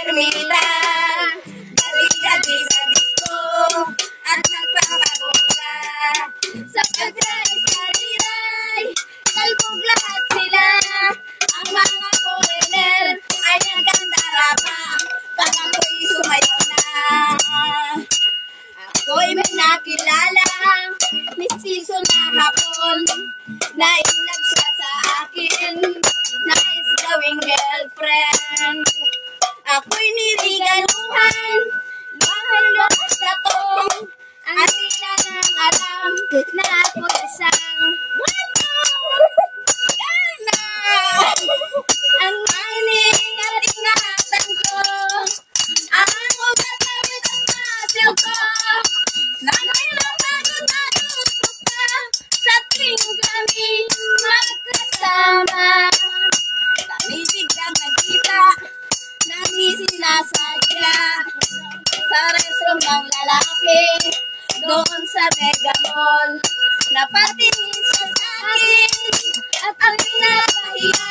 ermita, gali-gali sa disco, at nagpapabongga. Sa pagray-sariray, kalbog lahat sila. Ang mga foreigner ay nagandara pag ako'y sumayaw na. Ako'y may nakilala, mistiso na hapon, na inlag siya sa akin, nais gawing girlfriend. Ako'y nirigaluhan, bahal-bahal na tong, at tila nang alam na ako isang gana. Ang mahinig at ingatan ko, ang ugat na bitapasil ko, na mayroong nagunagusto ka sa tuwing kami magkasama. Namisig lang nagkita, nami sinasadya, sa restroom ng lalaki, doon sa Mega Mall. Napatingin siya sa akin, at ang pinapahiya,